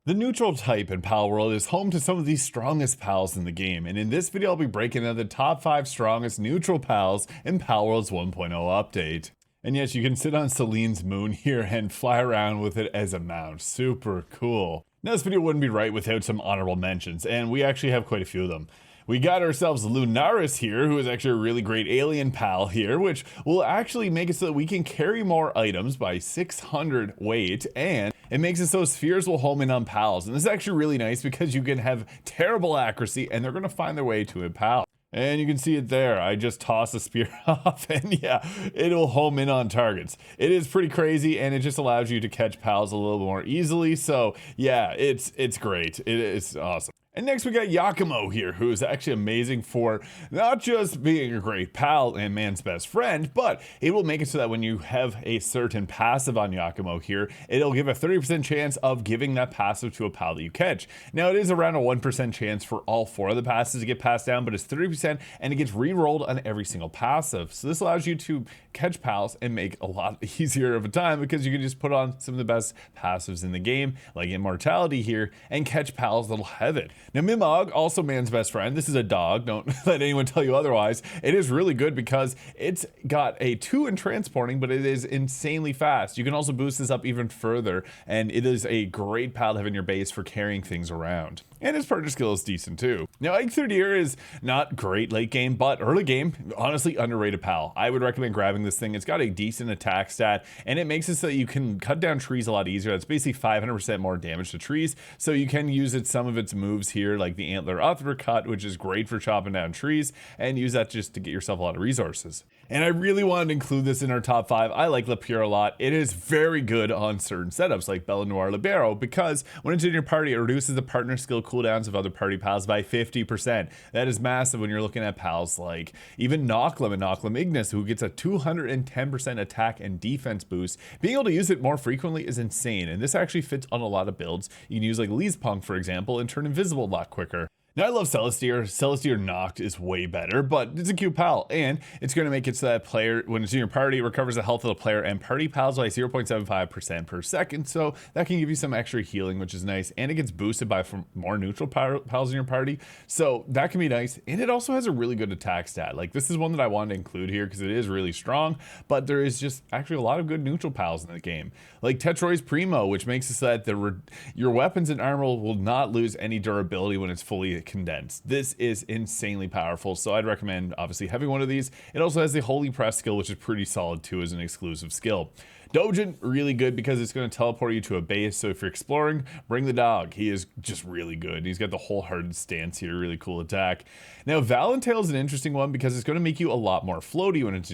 The neutral type in Palworld is home to some of the strongest pals in the game, and in this video I'll be breaking down the top 5 strongest neutral pals in Palworld's 1.0 update. And yes, you can sit on Celine's moon here and fly around with it as a mount. Super cool. Now this video wouldn't be right without some honorable mentions, and we actually have quite a few of them. We got ourselves Lunaris here, who is actually a really great alien pal here, which will actually make it so that we can carry more items by 600 weight, and it makes it so spheres will home in on pals. And this is actually really nice because you can have terrible accuracy and they're going to find their way to a pal. And you can see it there. I just toss a spear off and yeah, it'll home in on targets. It is pretty crazy and it just allows you to catch pals a little more easily. So yeah, it's great. It's awesome. And next we got Yakumo here, who is actually amazing for not just being a great pal and man's best friend, but it will make it so that when you have a certain passive on Yakumo here, it'll give a 30% chance of giving that passive to a pal that you catch. Now it is around a 1% chance for all 4 of the passives to get passed down, but it's 30% and it gets re-rolled on every single passive. So this allows you to catch pals and make a lot easier of a time because you can just put on some of the best passives in the game, like Immortality here, and catch pals that'll have it. Now Mimog, also man's best friend, this is a dog, don't let anyone tell you otherwise. It is really good because it's got a 2 in transporting, but it is insanely fast. You can also boost this up even further, and it is a great pal to have in your base for carrying things around. And his partner skill is decent too. Now Egg 30 is not great late game, but early game, honestly underrated pal. I would recommend grabbing this thing. It's got a decent attack stat, and it makes it so that you can cut down trees a lot easier. That's basically 500% more damage to trees, so you can use some of its moves here, like the Antler Uppercut, which is great for chopping down trees, and use that just to get yourself a lot of resources. And I really wanted to include this in our top 5. I like Lapierre a lot. It is very good on certain setups like Bella Noir Libero, because when it's in your party, it reduces the partner skill cooldowns of other party pals by 50%. That is massive when you're looking at pals like even Noclum and Noclum Ignis, who gets a 210% attack and defense boost. Being able to use it more frequently is insane, and this actually fits on a lot of builds. You can use like Lee's Punk, for example, and turn invisible a lot quicker. Now I love Celestier. Celestier Noct is way better, but it's a cute pal, and it's going to make it so that player, when it's in your party, it recovers the health of the player and party pals by 0.75% per second, so that can give you some extra healing, which is nice, and it gets boosted by more neutral pals in your party, so that can be nice, and it also has a really good attack stat. Like, this is one that I wanted to include here because it is really strong, but there is just actually a lot of good neutral pals in the game. Like Tetroy's Primo, which makes it so that your weapons and armor will not lose any durability when it's fully condensed. This is insanely powerful, so I'd recommend obviously having one of these. It also has the Holy Press skill, which is pretty solid too as an exclusive skill. Dojin, really good because it's going to teleport you to a base, so if you're exploring, bring the dog. He is just really good. He's got the wholehearted stance here, really cool attack. Now Valentail is an interesting one because it's going to make you a lot more floaty when it's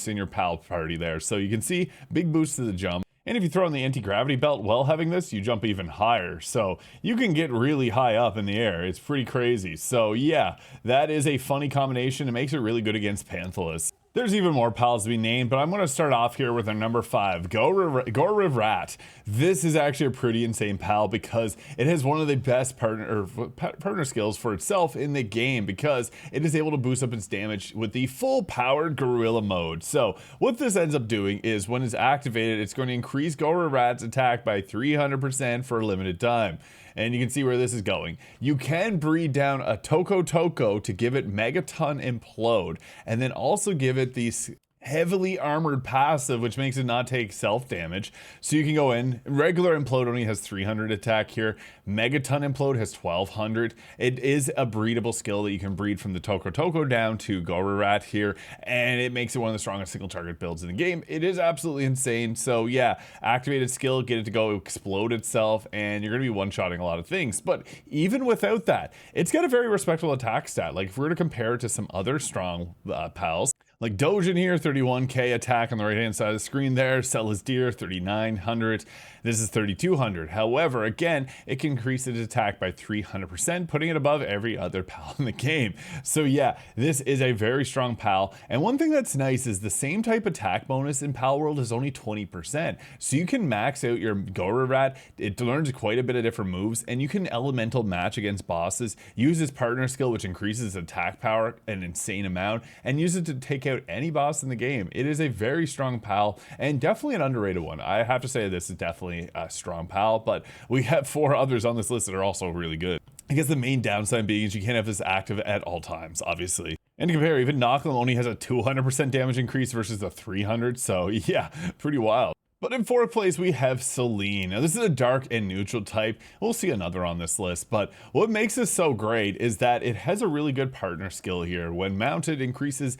in your pal party there. So you can see big boost to the jump. And if you throw on the anti-gravity belt while having this, you jump even higher. So you can get really high up in the air. It's pretty crazy. So yeah, that is a funny combination. It makes it really good against Panthalus. There's even more pals to be named, but I'm going to start off here with our number 5, Gorriv Rat. This is actually a pretty insane pal because it has one of the best partner skills for itself in the game because it is able to boost up its damage with the full powered gorilla mode. So what this ends up doing is when it's activated, it's going to increase Gorriv Rat's attack by 300% for a limited time. And you can see where this is going. You can breed down a Toko Toko to give it Megaton Implode, and then also give it these heavily armored passive, which makes it not take self damage. So you can go in, regular Implode only has 300 attack here, Megaton Implode has 1200. It is a breedable skill that you can breed from the Toko Toko down to Gorrirat here, and it makes it one of the strongest single target builds in the game. It is absolutely insane. So yeah, activated skill, get it to go explode itself, and you're gonna be one-shotting a lot of things. But even without that, it's got a very respectable attack stat. Like if we were to compare it to some other strong pals, like Dojin here, 31k attack on the right hand side of the screen there. Celestier, 3900. This is 3200. However, again, it can increase its attack by 300%, putting it above every other pal in the game. So yeah, this is a very strong pal. And one thing that's nice is the same type attack bonus in Palworld is only 20%. So you can max out your Gorrirat. It learns quite a bit of different moves, and you can elemental match against bosses, use its partner skill, which increases attack power an insane amount, and use it to take out any boss in the game. It is a very strong pal and definitely an underrated one. I have to say this is definitely definitely a strong pal, but we have 4 others on this list that are also really good. I guess the main downside being is you can't have this active at all times, obviously. And to compare, even Nochlin only has a 200% damage increase versus a 300, so yeah, pretty wild. But in 4th place, we have Celine. Now, this is a dark and neutral type. We'll see another on this list, but what makes this so great is that it has a really good partner skill here. When mounted, enhances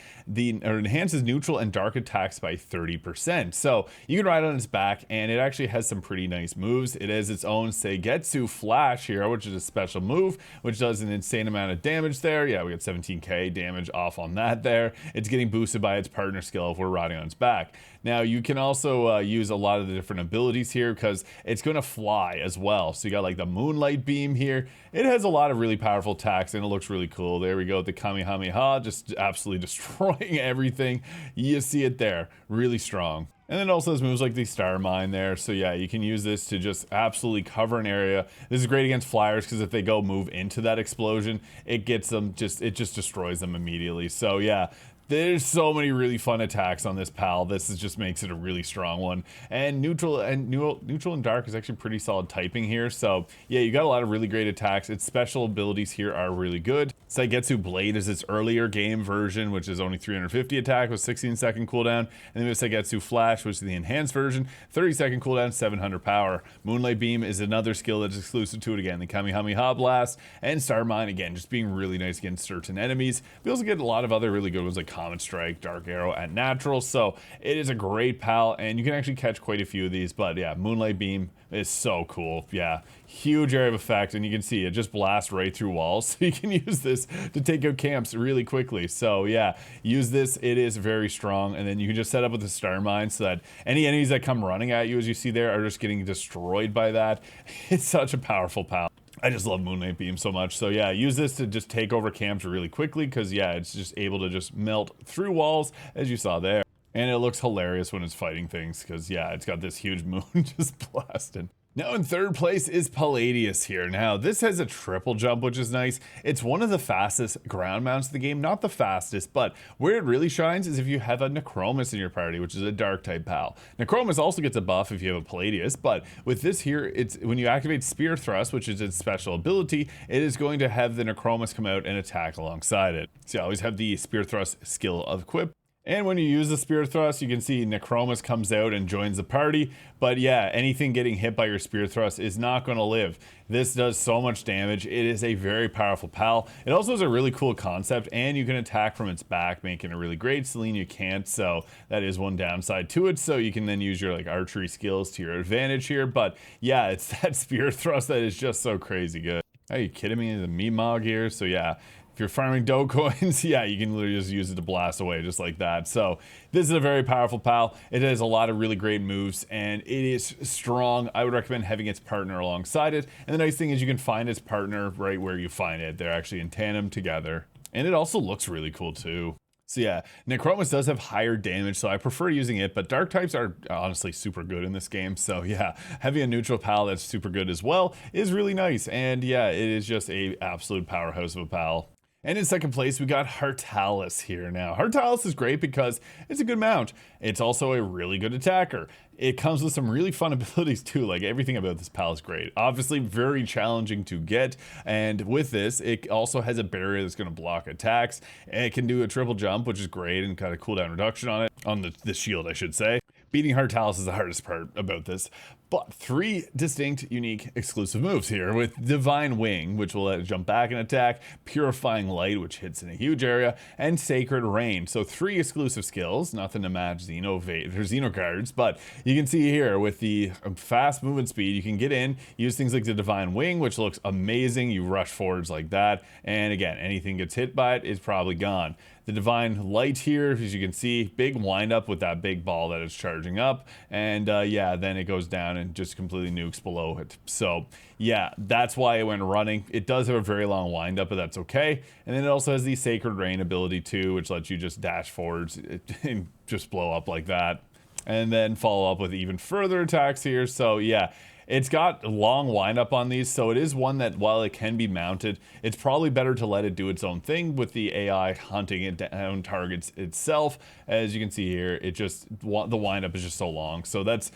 neutral and dark attacks by 30%. So you can ride on its back, and it actually has some pretty nice moves. It has its own Seigetsu Flash here, which is a special move, which does an insane amount of damage there. Yeah, we got 17k damage off on that there. It's getting boosted by its partner skill if we're riding on its back. Now, you can also use a lot of the different abilities here because it's going to fly as well. So you got like the Moonlight Beam here. It has a lot of really powerful attacks and it looks really cool. There we go, the Kamehameha, just absolutely destroying everything. You see it there, really strong. And then it also has moves like the Star Mine there. So yeah, you can use this to just absolutely cover an area. This is great against flyers because if they go move into that explosion, it gets them it just destroys them immediately. So yeah, there's so many really fun attacks on this pal. Just makes it a really strong one. And neutral and dark is actually pretty solid typing here. So yeah, you got a lot of really great attacks. Its special abilities here are really good. Seigetsu Blade is its earlier game version, which is only 350 attack with 16-second cooldown. And then we have Seigetsu Flash, which is the enhanced version, 30-second cooldown, 700 power. Moonlight Beam is another skill that's exclusive to it again. The Kamehameha Blast and Star Mine, again, just being really nice against certain enemies. We also get a lot of other really good ones like Comet Strike, Dark Arrow, and Natural. So it is a great pal, and you can actually catch quite a few of these. But yeah, Moonlight Beam is so cool. Yeah, huge area of effect, and you can see it just blasts right through walls. So you can use this to take out camps really quickly. So yeah, use this. It is very strong, and then you can just set up with the Star Mine so that any enemies that come running at you, as you see there, are just getting destroyed by that. It's such a powerful pal. I just love Moonlight Beam so much. So yeah, use this to just take over camps really quickly because yeah, it's just able to just melt through walls as you saw there. And it looks hilarious when it's fighting things because yeah, it's got this huge moon just blasting. Now in 3rd place is Palladius here. Now this has a triple jump, which is nice. It's one of the fastest ground mounts in the game, not the fastest, but where it really shines is if you have a Necromus in your party, which is a dark type pal. Necromus also gets a buff if you have a Palladius, but with this here, it's when you activate Spear Thrust, which is its special ability, it is going to have the Necromus come out and attack alongside it. So you always have the Spear Thrust skill equipped. And when you use the Spear Thrust, you can see Necromus comes out and joins the party. But yeah, anything getting hit by your Spear Thrust is not going to live. This does so much damage. It is a very powerful pal. It also has a really cool concept, and you can attack from its back, making it really great. Celine, you can't, so that is one downside to it. So you can then use your like archery skills to your advantage here. But yeah, it's that Spear Thrust that is just so crazy good. Are you kidding me? The Meemog here. So yeah, if you're farming dough coins, yeah, you can literally just use it to blast away just like that. So this is a very powerful pal. It has a lot of really great moves, and it is strong. I would recommend having its partner alongside it. And the nice thing is you can find its partner right where you find it. They're actually in tandem together. And it also looks really cool too. So yeah, Necromus does have higher damage, so I prefer using it, but dark types are honestly super good in this game. So yeah, having a neutral pal that's super good as well is really nice. And yeah, it is just a absolute powerhouse of a pal. And in 2nd place, we got Hartalis here. Now, Hartalis is great because it's a good mount. It's also a really good attacker. It comes with some really fun abilities too, like everything about this pal is great. Obviously, very challenging to get, and with this, it also has a barrier that's going to block attacks. It can do a triple jump, which is great, and kind of cooldown reduction on it, on the shield, I should say. Beating Hartalis is the hardest part about this. But 3 distinct, unique, exclusive moves here with Divine Wing, which will let it jump back and attack, Purifying Light, which hits in a huge area, and Sacred Rain. So 3 exclusive skills, nothing to match Xenoguards, but you can see here with the fast movement speed, you can get in, use things like the Divine Wing, which looks amazing. You rush forwards like that, and again, anything gets hit by it is probably gone. The Divine Light here, as you can see, big wind up with that big ball that it's charging up, and yeah, then it goes down and just completely nukes below it. So yeah, that's why it went running. It does have a very long wind up, but that's okay. And then it also has the Sacred Rain ability too, which lets you just dash forwards and just blow up like that, and then follow up with even further attacks here. So yeah, It's got a long windup on these, so it is one that while it can be mounted, it's probably better to let it do its own thing with the AI hunting it down targets itself. As you can see here, it just, the windup is just so long. So that's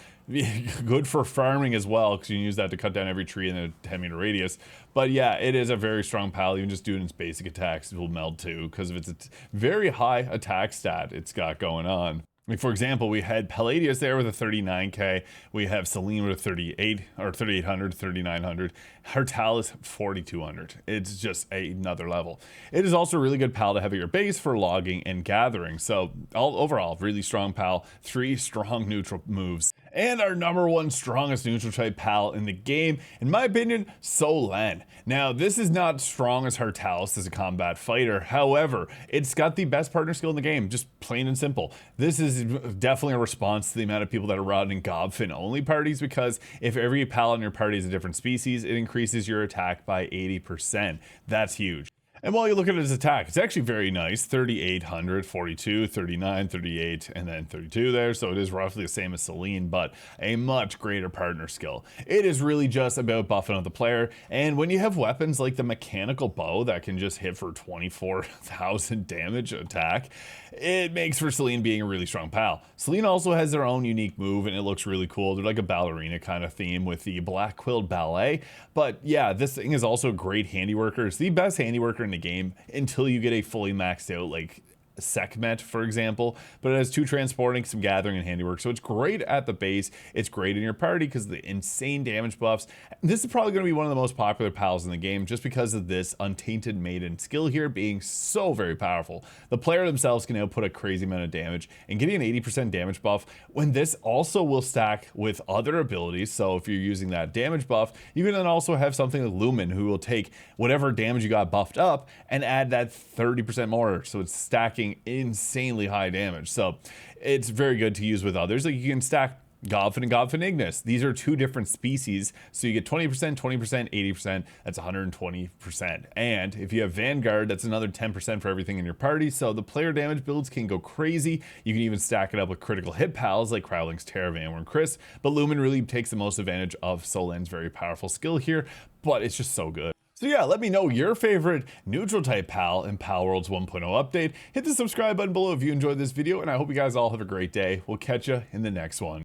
good for farming as well, because you can use that to cut down every tree in a 10-meter radius. But yeah, it is a very strong PAL. Even just doing its basic attacks, it will meld too, because of its very high attack stat it's got going on. Like for example, we had Palladius there with a 39k. We have Selene with a 38 or 3800, 3900. Hartalis 4200. It's just another level. It is also a really good PAL to have at your base for logging and gathering. So overall, really strong PAL. 3 strong neutral moves. And our number 1 strongest neutral type PAL in the game, in my opinion, Solen. Now, this is not strong as Hartalis as a combat fighter. However, it's got the best partner skill in the game, just plain and simple. This is definitely a response to the amount of people that are running Gobfin only parties, because if every PAL in your party is a different species, it increases your attack by 80%. That's huge. And while you look at his attack, it's actually very nice. 3,800, 42, 39, 38, and then 32 there. So it is roughly the same as Selene, but a much greater partner skill. It is really just about buffing out the player. And when you have weapons like the mechanical bow that can just hit for 24,000 damage attack, it makes for Selene being a really strong PAL. Selene also has their own unique move, and it looks really cool. They're like a ballerina kind of theme with the black quilled ballet. But yeah, this thing is also a great handiworker. It's the best handiworker in the game until you get a fully maxed out like Sekhmet, for example, but it has 2 transporting, some gathering, and handiwork. So it's great at the base. It's great in your party because of the insane damage buffs. This is probably going to be one of the most popular PALs in the game just because of this Untainted Maiden skill here being so very powerful. The player themselves can output a crazy amount of damage, and getting an 80% damage buff when this also will stack with other abilities. So if you're using that damage buff, you can then also have something like Lumen, who will take whatever damage you got buffed up and add that 30% more. So it's stacking insanely high damage. So it's very good to use with others. Like you can stack Gobfin and Gobfin Ignis. These are 2 different species, so you get 20%, 20%, 80%. That's 120%. And if you have Vanguard, that's another 10% for everything in your party. So the player damage builds can go crazy. You can even stack it up with critical hit PALs like Crowling's Terra, Vanwar, and Chris. But Lumen really takes the most advantage of Solen's very powerful skill here, but it's just so good. So yeah, let me know your favorite neutral type PAL in Palworld's 1.0 update. Hit the subscribe button below if you enjoyed this video, and I hope you guys all have a great day. We'll catch you in the next one.